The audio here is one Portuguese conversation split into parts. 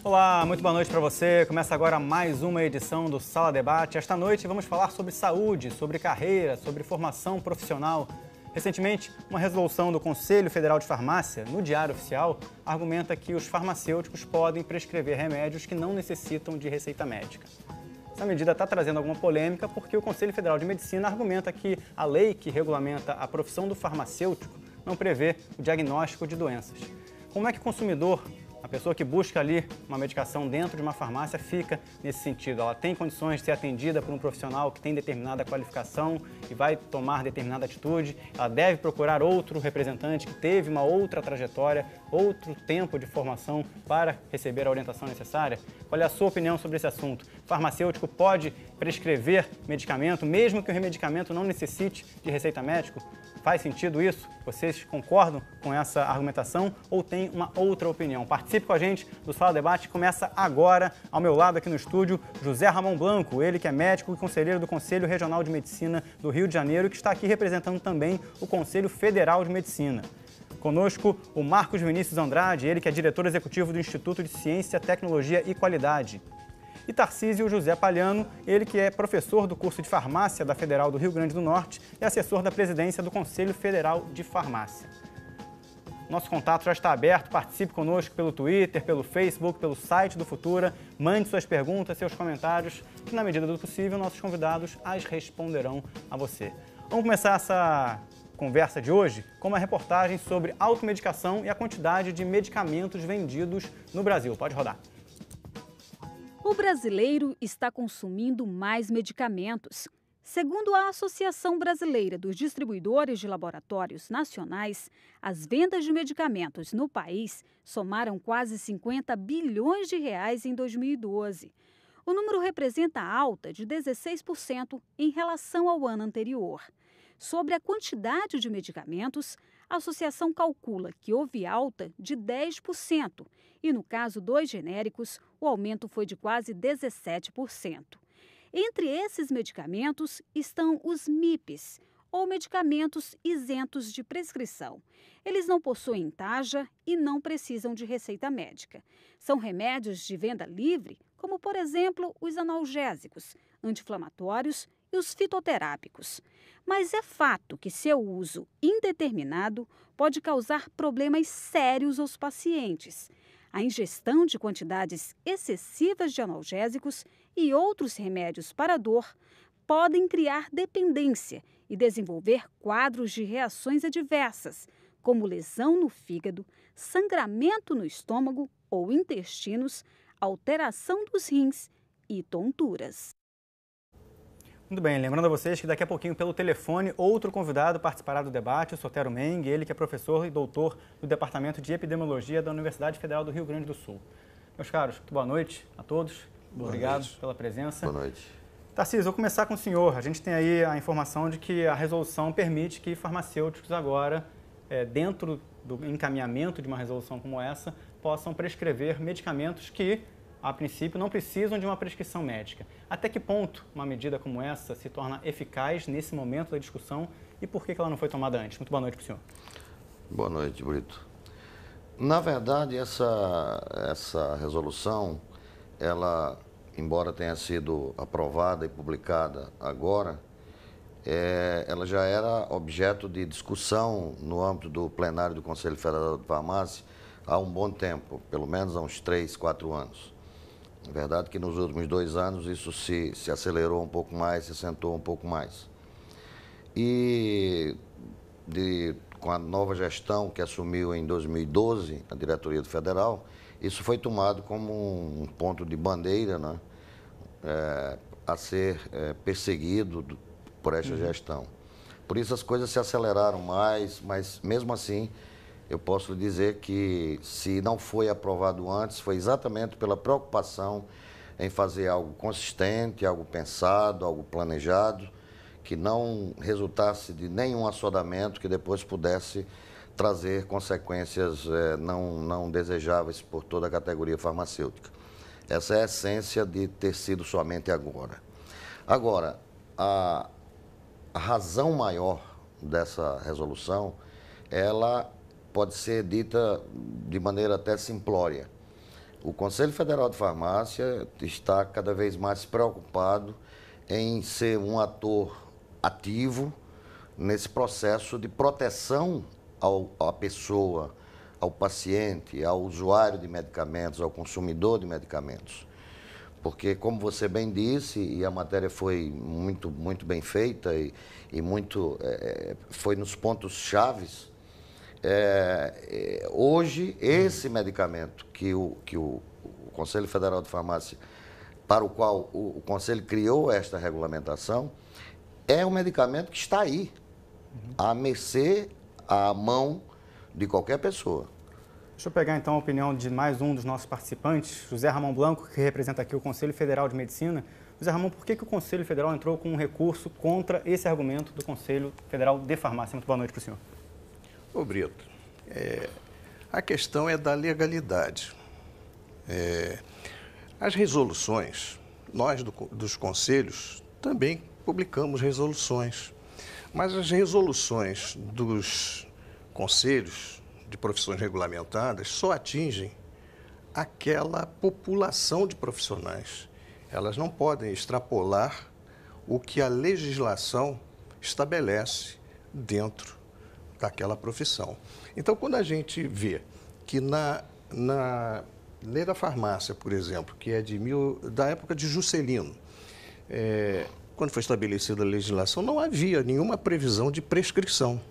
Olá, muito boa noite para você. Começa agora mais uma edição do Sala Debate. Esta noite vamos falar sobre saúde, sobre carreira, sobre formação profissional. Recentemente, uma resolução do Conselho Federal de Farmácia, no Diário Oficial, argumenta que os farmacêuticos podem prescrever remédios que não necessitam de receita médica. Essa medida está trazendo alguma polêmica porque o Conselho Federal de Medicina argumenta que a lei que regulamenta a profissão do farmacêutico não prevê o diagnóstico de doenças. Como é que o consumidor, a pessoa que busca ali uma medicação dentro de uma farmácia, fica nesse sentido? Ela tem condições de ser atendida por um profissional que tem determinada qualificação e vai tomar determinada atitude? Ela deve procurar outro representante que teve uma outra trajetória, outro tempo de formação para receber a orientação necessária? Qual é a sua opinião sobre esse assunto? O farmacêutico pode prescrever medicamento, mesmo que o medicamento não necessite de receita médica? Faz sentido isso? Vocês concordam com essa argumentação ou tem uma outra opinião? Participe com a gente do Sala Debate. Começa agora, ao meu lado aqui no estúdio, José Ramon Blanco, ele que é médico e conselheiro do Conselho Regional de Medicina do Rio de Janeiro, que está aqui representando também o Conselho Federal de Medicina. Conosco, o Marcos Vinícius Andrade, ele que é diretor executivo do Instituto de Ciência, Tecnologia e Qualidade. E Tarcísio José Palhano, ele que é professor do curso de farmácia da Federal do Rio Grande do Norte e assessor da presidência do Conselho Federal de Farmácia. Nosso contato já está aberto, participe conosco pelo Twitter, pelo Facebook, pelo site do Futura, mande suas perguntas, seus comentários, que na medida do possível nossos convidados as responderão a você. Vamos começar essa conversa de hoje com uma reportagem sobre automedicação e a quantidade de medicamentos vendidos no Brasil. Pode rodar. O brasileiro está consumindo mais medicamentos. Segundo a Associação Brasileira dos Distribuidores de Laboratórios Nacionais, as vendas de medicamentos no país somaram quase 50 bilhões de reais em 2012. O número representa alta de 16% em relação ao ano anterior. Sobre a quantidade de medicamentos, a associação calcula que houve alta de 10% e, no caso dos genéricos, o aumento foi de quase 17%. Entre esses medicamentos estão os MIPs, ou medicamentos isentos de prescrição. Eles não possuem taxa e não precisam de receita médica. São remédios de venda livre, como, por exemplo, os analgésicos, anti-inflamatórios e os fitoterápicos. Mas é fato que seu uso indeterminado pode causar problemas sérios aos pacientes. A ingestão de quantidades excessivas de analgésicos e outros remédios para dor podem criar dependência e desenvolver quadros de reações adversas, como lesão no fígado, sangramento no estômago ou intestinos, alteração dos rins e tonturas. Muito bem, lembrando a vocês que daqui a pouquinho pelo telefone outro convidado participará do debate, o Sotero Meng, ele que é professor e doutor do Departamento de Epidemiologia da Universidade Federal do Rio Grande do Sul. Meus caros, muito boa noite a todos, obrigado pela presença. Boa noite. Tarcísio, vou começar com o senhor. A gente tem aí a informação de que a resolução permite que farmacêuticos agora, dentro do encaminhamento de uma resolução como essa, possam prescrever medicamentos que, a princípio, não precisam de uma prescrição médica. Até que ponto uma medida como essa se torna eficaz nesse momento da discussão e por que ela não foi tomada antes? Muito boa noite para o senhor. Boa noite, Brito. Na verdade, essa resolução, ela, embora tenha sido aprovada e publicada agora, ela já era objeto de discussão no âmbito do plenário do Conselho Federal de Farmácia há um bom tempo, pelo menos há uns 3, 4 anos. É verdade que nos últimos 2 anos isso se acelerou um pouco mais, se acentuou um pouco mais. E com a nova gestão que assumiu em 2012, a diretoria do Federal, isso foi tomado como um ponto de bandeira, né, a ser perseguido por esta gestão. Por isso as coisas se aceleraram mais, mas mesmo assim eu posso lhe dizer que, se não foi aprovado antes, foi exatamente pela preocupação em fazer algo consistente, algo pensado, algo planejado, que não resultasse de nenhum assodamento que depois pudesse trazer consequências não desejáveis por toda a categoria farmacêutica. Essa é a essência de ter sido somente agora. Agora, a razão maior dessa resolução, ela pode ser dita de maneira até simplória. O Conselho Federal de Farmácia está cada vez mais preocupado em ser um ator ativo nesse processo de proteção à pessoa, ao paciente, ao usuário de medicamentos, ao consumidor de medicamentos. Porque, como você bem disse, e a matéria foi muito bem feita e foi nos pontos chaves, hoje esse medicamento que o Conselho Federal de Farmácia, para o qual o Conselho criou esta regulamentação, é um medicamento que está aí, à mercê, à mão de qualquer pessoa. Deixa eu pegar então a opinião de mais um dos nossos participantes, José Ramon Blanco, que representa aqui o Conselho Federal de Medicina. José Ramon, por que o Conselho Federal entrou com um recurso contra esse argumento do Conselho Federal de Farmácia? Muito boa noite para o senhor. Ô Brito, a questão é da legalidade. As resoluções, nós dos conselhos também publicamos resoluções, mas as resoluções dos conselhos de profissões regulamentadas só atingem aquela população de profissionais. Elas não podem extrapolar o que a legislação estabelece dentro daquela profissão. Então, quando a gente vê que na lei da farmácia, por exemplo, que é da época de Juscelino, quando foi estabelecida a legislação, não havia nenhuma previsão de prescrição.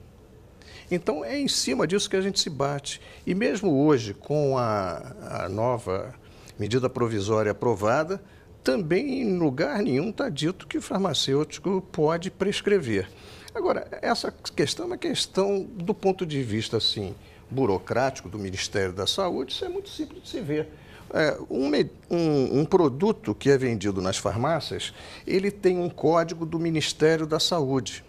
Então, é em cima disso que a gente se bate. E mesmo hoje, com a nova medida provisória aprovada, também em lugar nenhum está dito que o farmacêutico pode prescrever. Agora, essa questão é uma questão do ponto de vista assim, burocrático do Ministério da Saúde, isso é muito simples de se ver. Um produto que é vendido nas farmácias, ele tem um código do Ministério da Saúde.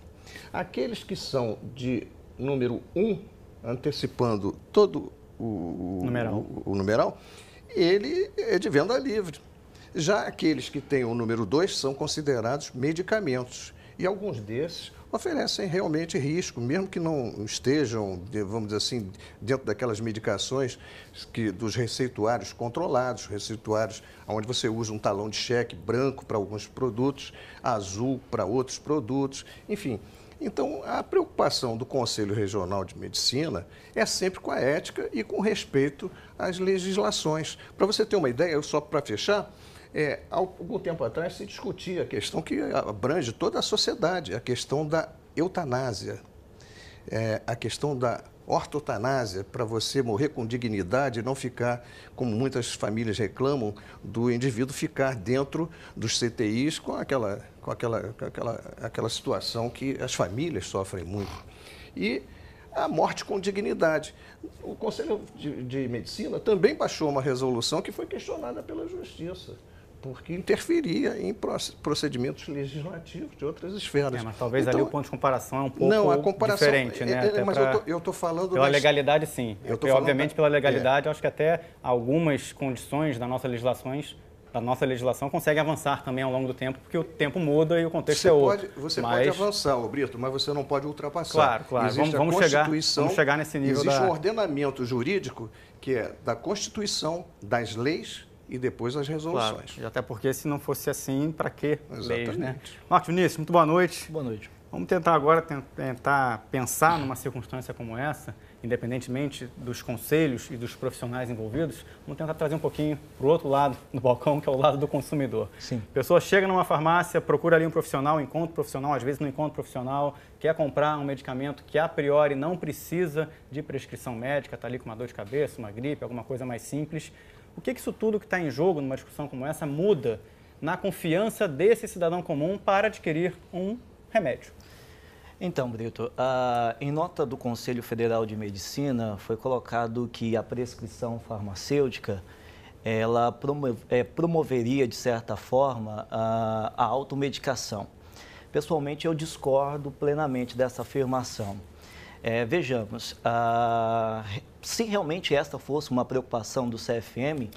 Aqueles que são de número 1, antecipando todo o numeral, ele é de venda livre. Já aqueles que têm o número 2 são considerados medicamentos. E alguns desses oferecem realmente risco, mesmo que não estejam, vamos dizer assim, dentro daquelas medicações dos receituários controlados, receituários onde você usa um talão de cheque branco para alguns produtos, azul para outros produtos, enfim. Então, a preocupação do Conselho Regional de Medicina é sempre com a ética e com respeito às legislações. Para você ter uma ideia, só para fechar, há algum tempo atrás se discutia a questão que abrange toda a sociedade, a questão da eutanásia, a questão da ortotanásia, para você morrer com dignidade e não ficar, como muitas famílias reclamam, do indivíduo ficar dentro dos CTIs com aquela situação que as famílias sofrem muito. E a morte com dignidade. O Conselho de Medicina também baixou uma resolução que foi questionada pela Justiça, porque interferia em procedimentos legislativos de outras esferas. Mas talvez ali o ponto de comparação é um pouco diferente, né? Mas eu estou falando... Pela legalidade, sim. Obviamente, pela legalidade, eu acho que até algumas condições da nossa legislação conseguem avançar também ao longo do tempo, porque o tempo muda e o contexto é outro. Você pode avançar, Brito, mas você não pode ultrapassar. Claro. Existe vamos chegar nesse nível. Existe um ordenamento jurídico que é da Constituição, das leis e depois as resoluções. Claro, até porque se não fosse assim, para que leis, né? Marcos Vinícius, muito boa noite. Boa noite. Vamos tentar agora pensar numa circunstância como essa, independentemente dos conselhos e dos profissionais envolvidos, vamos tentar trazer um pouquinho para o outro lado do balcão, que é o lado do consumidor. Sim. A pessoa chega numa farmácia, procura ali um profissional, encontra um profissional, às vezes não encontra um profissional, quer comprar um medicamento que a priori não precisa de prescrição médica, está ali com uma dor de cabeça, uma gripe, alguma coisa mais simples. O que isso tudo que está em jogo numa discussão como essa muda na confiança desse cidadão comum para adquirir um remédio? Então, Brito, em nota do Conselho Federal de Medicina foi colocado que a prescrição farmacêutica ela promoveria, de certa forma, a automedicação. Pessoalmente, eu discordo plenamente dessa afirmação. Vejamos, se realmente esta fosse uma preocupação do CFM,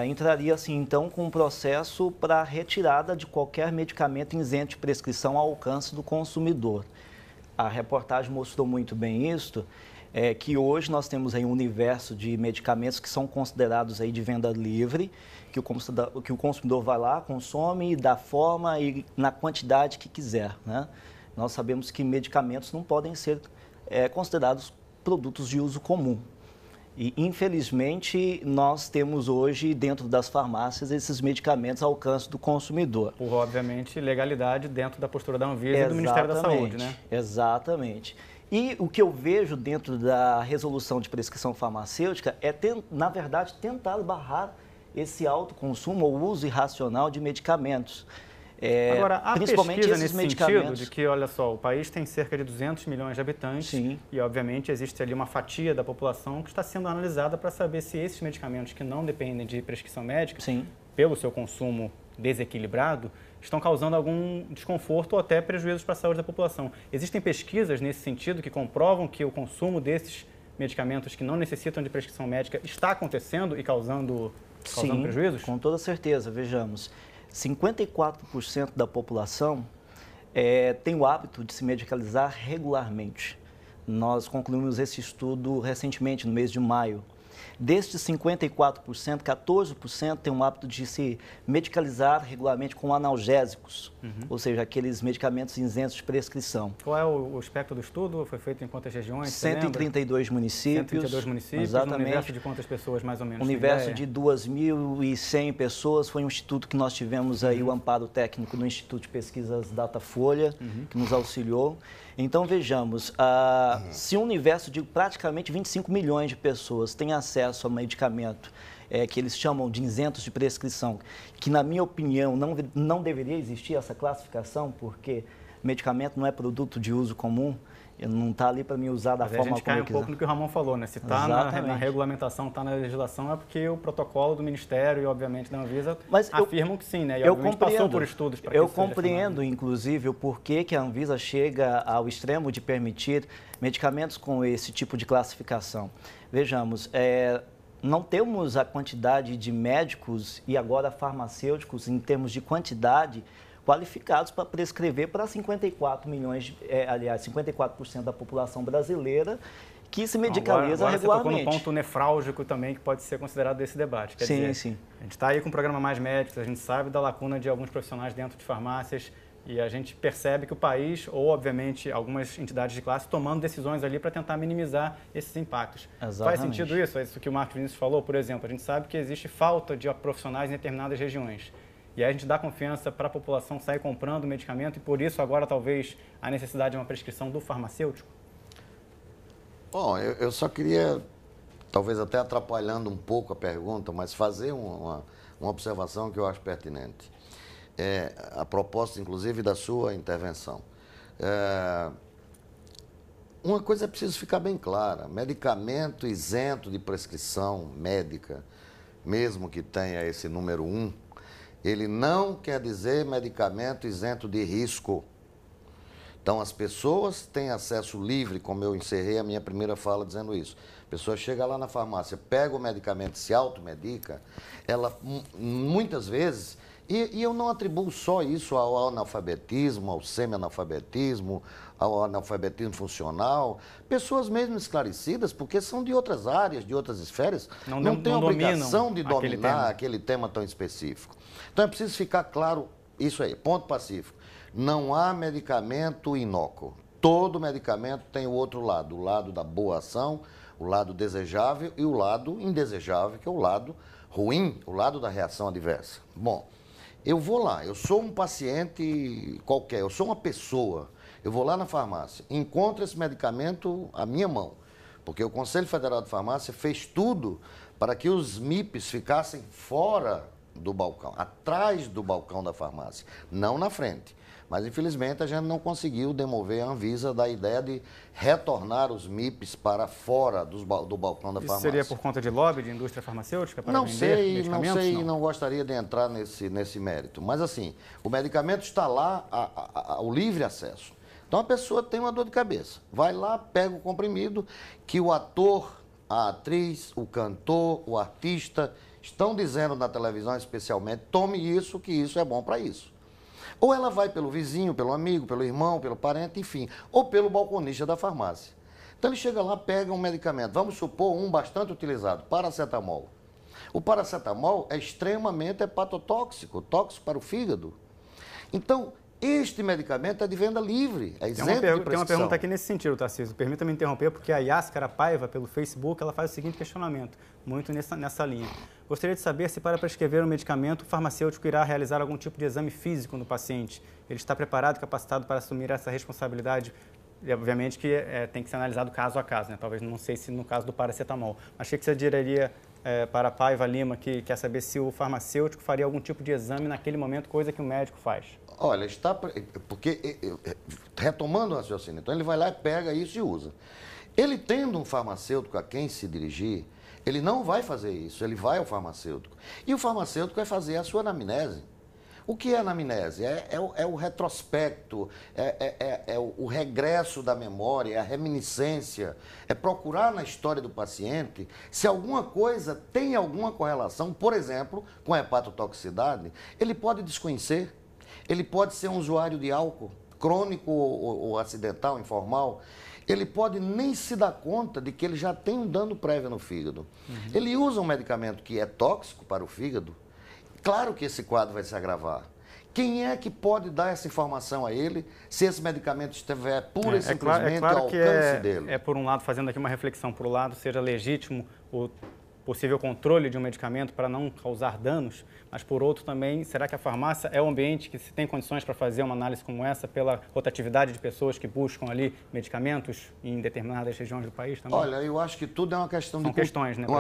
entraria assim, então, com um processo para retirada de qualquer medicamento isento de prescrição ao alcance do consumidor. A reportagem mostrou muito bem isso. que hoje nós temos aí um universo de medicamentos que são considerados aí de venda livre, que o consumidor vai lá, consome da forma e na quantidade que quiser, né? Nós sabemos que medicamentos não podem ser considerados produtos de uso comum. E, infelizmente, nós temos hoje, dentro das farmácias, esses medicamentos ao alcance do consumidor. Por, obviamente, legalidade dentro da postura da Anvisa e do Ministério da Saúde, né? Exatamente. E o que eu vejo dentro da resolução de prescrição farmacêutica é, na verdade, tentar barrar esse alto consumo ou uso irracional de medicamentos. Agora, há principalmente pesquisa esses nesse medicamentos. sentido de que, olha só, o país tem cerca de 200 milhões de habitantes. Sim. E, obviamente, existe ali uma fatia da população que está sendo analisada para saber se esses medicamentos que não dependem de prescrição médica, Sim. pelo seu consumo desequilibrado, estão causando algum desconforto ou até prejuízos para a saúde da população. Existem pesquisas nesse sentido que comprovam que o consumo desses medicamentos que não necessitam de prescrição médica está acontecendo e causando prejuízos? Com toda certeza. Vejamos, 54% da população tem o hábito de se medicalizar regularmente. Nós concluímos esse estudo recentemente, no mês de maio. Destes 54%, 14% tem o hábito de se medicalizar regularmente com analgésicos, ou seja, aqueles medicamentos isentos de prescrição. Qual é o espectro do estudo? Foi feito em quantas regiões? 132 municípios. 132 municípios, exatamente. No universo de quantas pessoas, mais ou menos? Universo de 2.100 pessoas. Foi um instituto que nós tivemos aí o amparo técnico do Instituto de Pesquisas Datafolha, que nos auxiliou. Então, vejamos, se um universo de praticamente 25 milhões de pessoas tem acesso a medicamento que eles chamam de isentos de prescrição, que, na minha opinião, não deveria existir essa classificação, porque medicamento não é produto de uso comum, não está ali para me usar da forma como eu quiser. A gente cai um pouco no que o Ramon falou, né? Se está na regulamentação, está na legislação, é porque o protocolo do Ministério e, obviamente, da Anvisa afirmam que sim, né? E, obviamente, passou por estudos para que eu compreendo, inclusive, o porquê que a Anvisa chega ao extremo de permitir medicamentos com esse tipo de classificação. Vejamos, não temos a quantidade de médicos e agora farmacêuticos, em termos de quantidade, qualificados para prescrever para 54 milhões, 54% da população brasileira que se medicaliza regularmente. Você tocou no ponto nefrálgico também que pode ser considerado desse debate. Quer dizer, sim. A gente está aí com o programa Mais Médicos, a gente sabe da lacuna de alguns profissionais dentro de farmácias e a gente percebe que o país, ou obviamente algumas entidades de classe, tomando decisões ali para tentar minimizar esses impactos. Exatamente. Faz sentido isso? É isso que o Marcos Vinícius falou, por exemplo. A gente sabe que existe falta de profissionais em determinadas regiões. E aí a gente dá confiança para a população sair comprando medicamento e por isso agora talvez a necessidade de uma prescrição do farmacêutico? Bom, eu só queria, talvez até atrapalhando um pouco a pergunta, mas fazer uma observação que eu acho pertinente. A propósito, inclusive, da sua intervenção. Uma coisa é preciso ficar bem clara, medicamento isento de prescrição médica, mesmo que tenha esse número 1, ele não quer dizer medicamento isento de risco. Então, as pessoas têm acesso livre, como eu encerrei a minha primeira fala dizendo isso. A pessoa chega lá na farmácia, pega o medicamento, se automedica, ela muitas vezes, e eu não atribuo só isso ao analfabetismo, ao semi-analfabetismo, ao analfabetismo funcional, pessoas mesmo esclarecidas, porque são de outras áreas, de outras esferas, não têm obrigação de dominar aquele tema tão específico. Então é preciso ficar claro isso aí, ponto pacífico. Não há medicamento inócuo. Todo medicamento tem o outro lado, o lado da boa ação, o lado desejável e o lado indesejável, que é o lado ruim, o lado da reação adversa. Bom, eu vou lá, eu sou um paciente qualquer, eu sou uma pessoa, eu vou lá na farmácia, encontro esse medicamento à minha mão, porque o Conselho Federal de Farmácia fez tudo para que os MIPs ficassem fora do balcão, atrás do balcão da farmácia, não na frente. Mas, infelizmente, a gente não conseguiu demover a Anvisa da ideia de retornar os MIPs para fora do balcão da farmácia. Isso seria por conta de lobby de indústria farmacêutica para não vender sei, medicamentos? Não sei, não gostaria de entrar nesse mérito. Mas, assim, o medicamento está lá ao livre acesso. Então, a pessoa tem uma dor de cabeça. Vai lá, pega o comprimido que o ator, a atriz, o cantor, o artista estão dizendo na televisão, especialmente, tome isso, que isso é bom para isso. Ou ela vai pelo vizinho, pelo amigo, pelo irmão, pelo parente, enfim, ou pelo balconista da farmácia. Então ele chega lá, pega um medicamento, vamos supor um bastante utilizado, paracetamol. O paracetamol é extremamente hepatotóxico, tóxico para o fígado. Então, este medicamento é de venda livre, é isento de prescrição. Tem uma pergunta aqui nesse sentido, Tarcísio. Permita-me interromper, porque a Yáscara Paiva, pelo Facebook, ela faz o seguinte questionamento, muito nessa linha. Gostaria de saber se para prescrever um medicamento, o farmacêutico irá realizar algum tipo de exame físico no paciente. Ele está preparado, capacitado para assumir essa responsabilidade? E, obviamente que tem que ser analisado caso a caso, né? Talvez não sei se no caso do paracetamol. Mas o que você diria para a Paiva Lima, que quer saber se o farmacêutico faria algum tipo de exame naquele momento, coisa que o médico faz? Olha, porque, retomando o raciocínio, então ele vai lá e pega isso e usa. Ele tendo um farmacêutico a quem se dirigir, ele não vai fazer isso, ele vai ao farmacêutico. E o farmacêutico vai fazer a sua anamnese. O que é anamnese? É o retrospecto, o regresso da memória, é a reminiscência, é procurar na história do paciente se alguma coisa tem alguma correlação, por exemplo, com a hepatotoxicidade. Ele pode desconhecer, ele pode ser um usuário de álcool, crônico ou acidental, informal. Ele pode nem se dar conta de que ele já tem um dano prévio no fígado. Ele usa um medicamento que é tóxico para o fígado. Claro que esse quadro vai se agravar. Quem é que pode dar essa informação a ele se esse medicamento estiver pura e simplesmente ao alcance dele? Por um lado, fazendo aqui uma reflexão, por um lado, seja legítimo o possível controle de um medicamento para não causar danos, mas por outro também, será que a farmácia é o ambiente que se tem condições para fazer uma análise como essa pela rotatividade de pessoas que buscam ali medicamentos em determinadas regiões do país também? Olha, eu acho que tudo é uma questão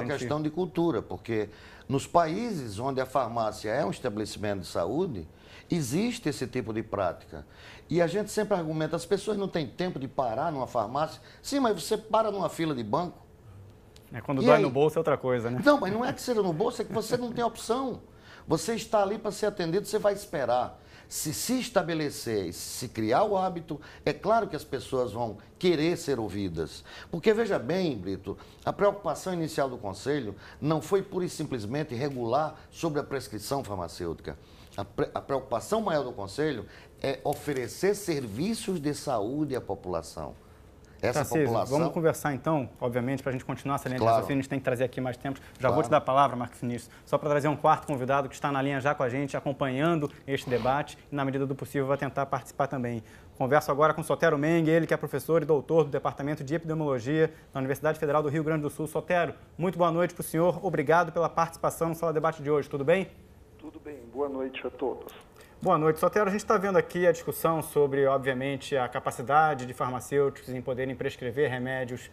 questão de cultura, porque nos países onde a farmácia é um estabelecimento de saúde, existe esse tipo de prática. E a gente sempre argumenta, as pessoas não têm tempo de parar numa farmácia. Sim, mas você para numa fila de banco. Quando dói no bolso é outra coisa, né? Não, mas não é que seja no bolso, é que você não tem opção. Você está ali para ser atendido, você vai esperar. Se estabelecer, se criar o hábito, é claro que as pessoas vão querer ser ouvidas. Porque, veja bem, Brito, a preocupação inicial do Conselho não foi pura e simplesmente regular sobre a prescrição farmacêutica. A preocupação maior do Conselho é oferecer serviços de saúde à população. População... Vamos conversar então, obviamente, para a gente continuar essa linha de raciocínio, a gente tem que trazer aqui mais tempo. Vou te dar a palavra, Marcos Vinícius, só para trazer um quarto convidado que está na linha já com a gente, acompanhando este debate e, na medida do possível, vai tentar participar também. Converso agora com Sotero Meng, ele que é professor e doutor do Departamento de Epidemiologia da Universidade Federal do Rio Grande do Sul. Sotero, muito boa noite para o senhor, obrigado pela participação no Sala Debate de hoje, tudo bem? Tudo bem, boa noite a todos. Boa noite, Sotero. A gente está vendo aqui a discussão sobre, obviamente, a capacidade de farmacêuticos em poderem prescrever remédios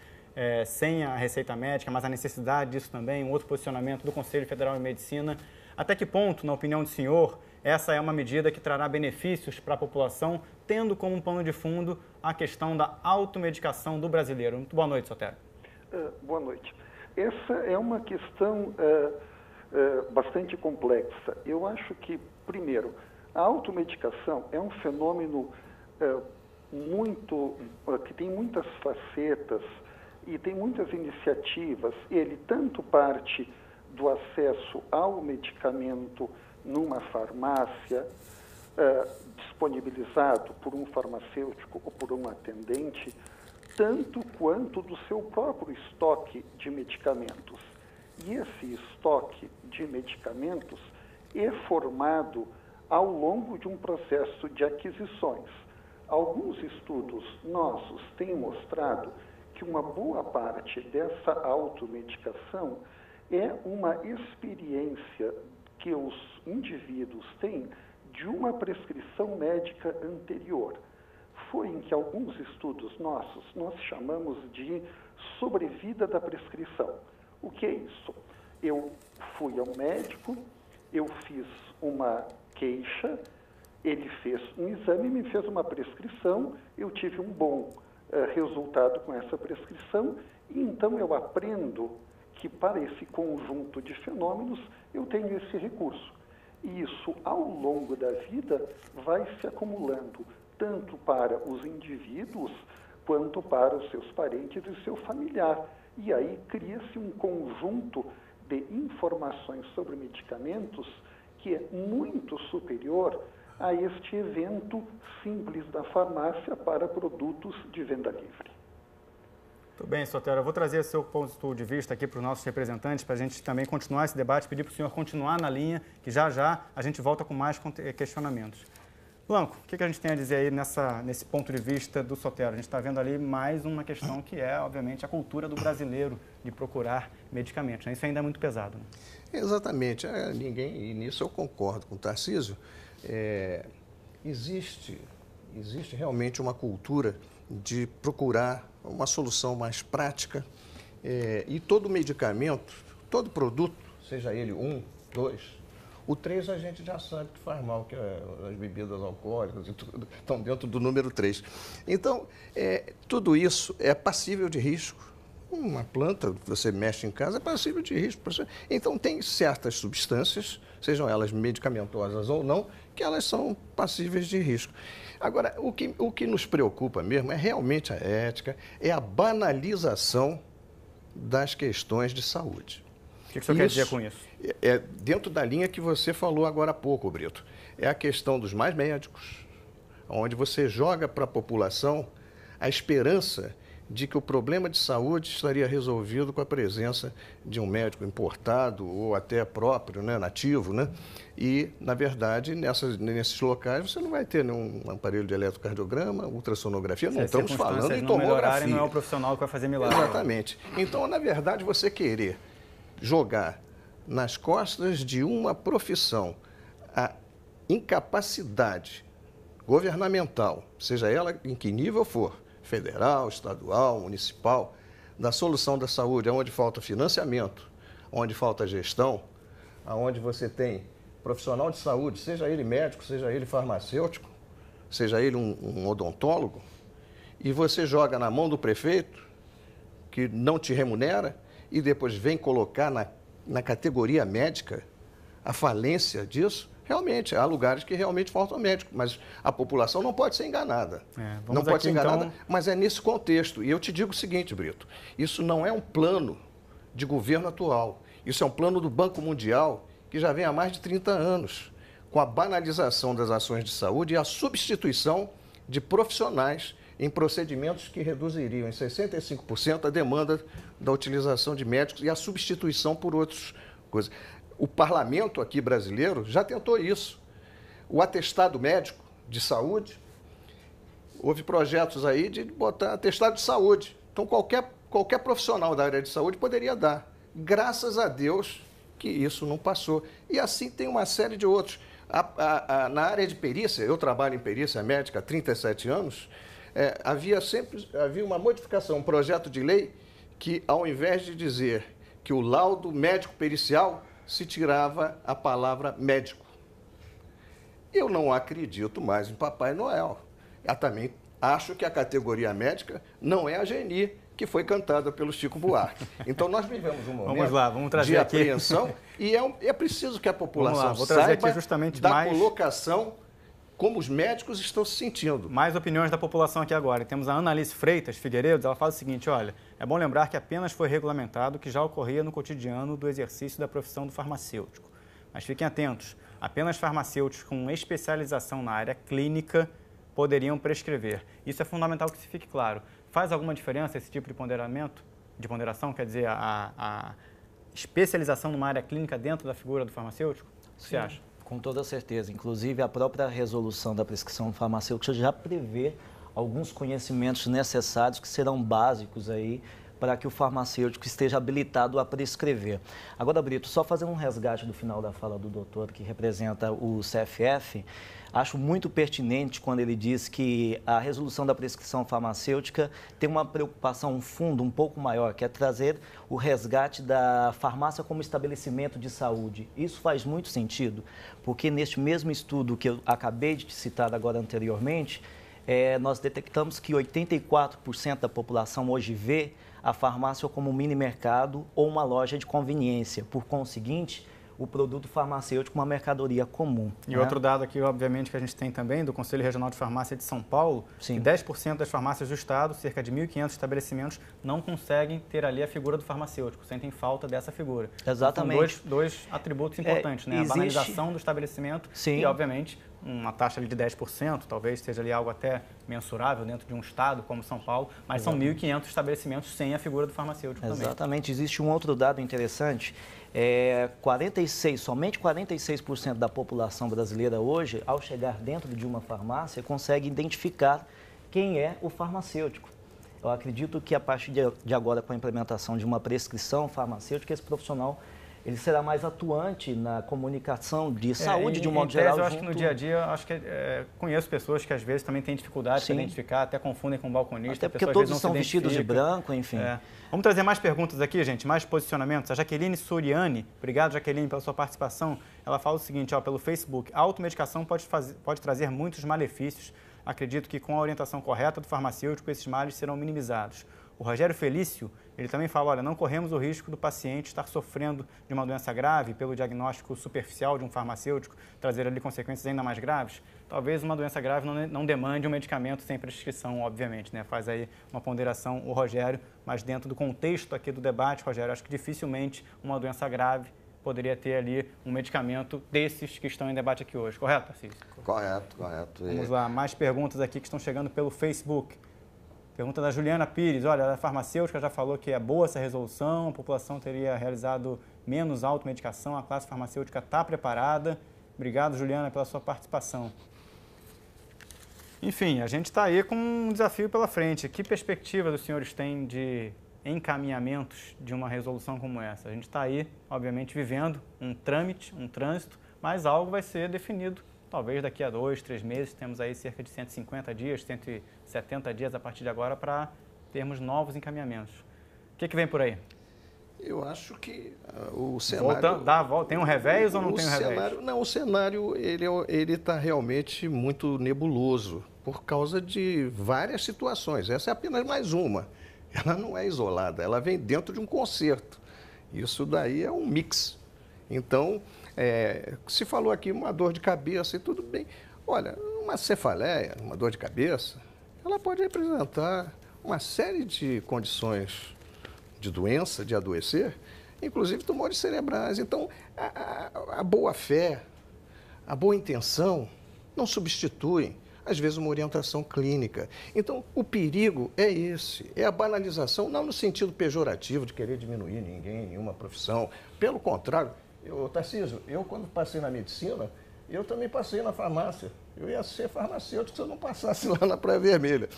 sem a receita médica, mas a necessidade disso também, um outro posicionamento do Conselho Federal de Medicina. Até que ponto, na opinião do senhor, essa é uma medida que trará benefícios para a população, tendo como pano de fundo a questão da automedicação do brasileiro? Muito boa noite, Sotero. Boa noite. Essa é uma questão bastante complexa. Eu acho que, primeiro, a automedicação é um fenômeno que tem muitas facetas e tem muitas iniciativas. Ele tanto parte do acesso ao medicamento numa farmácia, disponibilizado por um farmacêutico ou por um atendente, tanto quanto do seu próprio estoque de medicamentos. E esse estoque de medicamentos é formado ao longo de um processo de aquisições. Alguns estudos nossos têm mostrado que uma boa parte dessa automedicação é uma experiência que os indivíduos têm de uma prescrição médica anterior. Foi em que alguns estudos nossos nós chamamos de sobrevida da prescrição. O que é isso? Eu fui ao médico, eu fiz uma queixa, ele fez um exame, me fez uma prescrição, eu tive um bom resultado com essa prescrição e então eu aprendo que para esse conjunto de fenômenos eu tenho esse recurso. E isso, ao longo da vida, vai se acumulando, tanto para os indivíduos quanto para os seus parentes e seu familiar. E aí cria-se um conjunto de informações sobre medicamentos que é muito superior a este evento simples da farmácia para produtos de venda livre. Tudo bem, Sotero. Eu vou trazer seu ponto de vista aqui para os nossos representantes, para a gente também continuar esse debate, pedir para o senhor continuar na linha, que já a gente volta com mais questionamentos. Blanco, o que a gente tem a dizer aí nesse ponto de vista do Sotero? A gente está vendo ali mais uma questão que é, obviamente, a cultura do brasileiro de procurar medicamentos, né? Isso ainda é muito pesado, né? Exatamente. E nisso eu concordo com o Tarcísio. Existe realmente uma cultura de procurar uma solução mais prática e todo medicamento, todo produto, seja ele 1, 2, o 3 a gente já sabe que faz mal, que as bebidas alcoólicas e tudo estão dentro do número 3. Então, tudo isso é passível de risco. Uma planta que você mexe em casa é passível de risco. Então, tem certas substâncias, sejam elas medicamentosas ou não, que elas são passíveis de risco. Agora, o que nos preocupa mesmo é realmente a ética, é a banalização das questões de saúde. O que o senhor quer dizer com isso? É dentro da linha que você falou agora há pouco, Brito. É a questão dos mais médicos, onde você joga para a população a esperança de que o problema de saúde estaria resolvido com a presença de um médico importado ou até próprio, né, nativo, né? E, na verdade, nesses locais você não vai ter nenhum aparelho de eletrocardiograma, ultrassonografia, não estamos falando em tomografia. Não é o profissional que vai fazer milagre. Exatamente. Então, na verdade, você querer jogar nas costas de uma profissão a incapacidade governamental, seja ela em que nível for, federal, estadual, municipal, da solução da saúde, onde falta financiamento, onde falta gestão, onde você tem profissional de saúde, seja ele médico, seja ele farmacêutico, seja ele um odontólogo, e você joga na mão do prefeito, que não te remunera, e depois vem colocar na categoria médica a falência disso. Realmente, há lugares que realmente faltam médicos, mas a população não pode ser enganada. Não pode ser enganada, então... mas é nesse contexto. E eu te digo o seguinte, Brito, isso não é um plano de governo atual, isso é um plano do Banco Mundial que já vem há mais de 30 anos, com a banalização das ações de saúde e a substituição de profissionais em procedimentos que reduziriam em 65% a demanda da utilização de médicos e a substituição por outras coisas. O parlamento aqui brasileiro já tentou isso. O atestado médico de saúde, houve projetos aí de botar atestado de saúde. Então, qualquer profissional da área de saúde poderia dar. Graças a Deus que isso não passou. E assim tem uma série de outros. Na área de perícia, eu trabalho em perícia médica há 37 anos, havia uma modificação, um projeto de lei que, ao invés de dizer que o laudo médico-pericial, se tirava a palavra médico. Eu não acredito mais em Papai Noel. Eu também acho que a categoria médica não é a Geni, que foi cantada pelo Chico Buarque. Então, nós vivemos um momento de apreensão e é preciso que a população saiba da colocação como os médicos estão se sentindo. Mais opiniões da população aqui agora. Temos a Analice Freitas Figueiredo, ela fala o seguinte, olha, é bom lembrar que apenas foi regulamentado o que já ocorria no cotidiano do exercício da profissão do farmacêutico. Mas fiquem atentos, apenas farmacêuticos com especialização na área clínica poderiam prescrever. Isso é fundamental que se fique claro. Faz alguma diferença esse tipo de ponderação, quer dizer, a especialização numa área clínica dentro da figura do farmacêutico? O que você acha? Com toda certeza. Inclusive, a própria resolução da prescrição farmacêutica já prevê alguns conhecimentos necessários que serão básicos aí para que o farmacêutico esteja habilitado a prescrever. Agora, Brito, só fazendo um resgate do final da fala do doutor que representa o CFF, acho muito pertinente quando ele diz que a resolução da prescrição farmacêutica tem uma preocupação, um fundo um pouco maior, que é trazer o resgate da farmácia como estabelecimento de saúde. Isso faz muito sentido, porque neste mesmo estudo que eu acabei de citar agora anteriormente, nós detectamos que 84% da população hoje vê a farmácia como um mini mercado ou uma loja de conveniência. Por conseguinte, o produto farmacêutico uma mercadoria comum. E outro dado aqui, obviamente, que a gente tem também do Conselho Regional de Farmácia de São Paulo, Sim. que 10% das farmácias do estado, cerca de 1.500 estabelecimentos, não conseguem ter ali a figura do farmacêutico, sentem falta dessa figura. Exatamente. São dois atributos importantes, né? A banalização do estabelecimento Sim. e, obviamente, uma taxa ali de 10%, talvez seja ali algo até mensurável dentro de um estado como São Paulo, mas são 1.500 estabelecimentos sem a figura do farmacêutico também. Exatamente. Existe um outro dado interessante, somente 46% da população brasileira hoje, ao chegar dentro de uma farmácia, consegue identificar quem é o farmacêutico. Eu acredito que a partir de agora, com a implementação de uma prescrição farmacêutica, esse profissional ele será mais atuante na comunicação de saúde de um modo geral. Eu acho que no dia a dia, conheço pessoas que às vezes também têm dificuldade para identificar, até confundem com balconista. Até porque todos estão vestidos de branco, enfim. Vamos trazer mais perguntas aqui, gente, mais posicionamentos. A Jaqueline Soriani, obrigado Jaqueline pela sua participação, ela fala o seguinte, pelo Facebook, a automedicação pode trazer muitos malefícios. Acredito que com a orientação correta do farmacêutico, esses males serão minimizados. O Rogério Felício, ele também fala, olha, não corremos o risco do paciente estar sofrendo de uma doença grave pelo diagnóstico superficial de um farmacêutico, trazer ali consequências ainda mais graves. Talvez uma doença grave não demande um medicamento sem prescrição, obviamente, né? Faz aí uma ponderação o Rogério, mas dentro do contexto aqui do debate, Rogério, acho que dificilmente uma doença grave poderia ter ali um medicamento desses que estão em debate aqui hoje. Correto, Tarcísio? Correto. Vamos lá, mais perguntas aqui que estão chegando pelo Facebook. Pergunta da Juliana Pires, olha, a farmacêutica já falou que é boa essa resolução, a população teria realizado menos automedicação, a classe farmacêutica está preparada. Obrigado, Juliana, pela sua participação. Enfim, a gente está aí com um desafio pela frente. Que perspectiva os senhores têm de encaminhamentos de uma resolução como essa? A gente está aí, obviamente, vivendo um trâmite, um trânsito, mas algo vai ser definido. Talvez daqui a 2, 3 meses, temos aí cerca de 150 dias, 170 dias a partir de agora para termos novos encaminhamentos. O que vem por aí? Eu acho que o cenário... Tem um revés ou não tem um revés? Não, o cenário ele está realmente muito nebuloso por causa de várias situações. Essa é apenas mais uma. Ela não é isolada, ela vem dentro de um concerto. Isso daí é um mix. Então... se falou aqui uma dor de cabeça e tudo bem. Olha, uma cefaleia, uma dor de cabeça, ela pode representar uma série de condições de doença, de adoecer, inclusive tumores cerebrais. Então, a boa fé, a boa intenção não substituem, às vezes, uma orientação clínica. Então, o perigo é esse, é a banalização, não no sentido pejorativo de querer diminuir ninguém, nenhuma profissão. Pelo contrário, Tarcísio, eu quando passei na medicina, eu também passei na farmácia. Eu ia ser farmacêutico se eu não passasse lá na Praia Vermelha.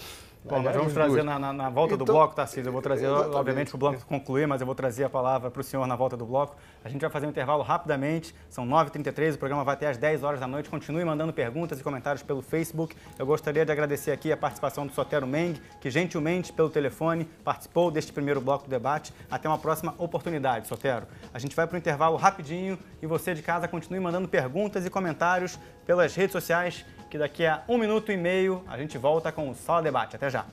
Bom, nós vamos trazer na volta do bloco, Tarcísio. Eu vou trazer, obviamente, para o bloco concluir, mas eu vou trazer a palavra para o senhor na volta do bloco. A gente vai fazer um intervalo rapidamente, são 9h33, o programa vai até às 10 horas da noite. Continue mandando perguntas e comentários pelo Facebook. Eu gostaria de agradecer aqui a participação do Sotero Meng, que gentilmente, pelo telefone, participou deste primeiro bloco do debate. Até uma próxima oportunidade, Sotero. A gente vai para o intervalo rapidinho e você de casa continue mandando perguntas e comentários pelas redes sociais, que daqui a 1 minuto e meio a gente volta com o Sala Debate. Até já!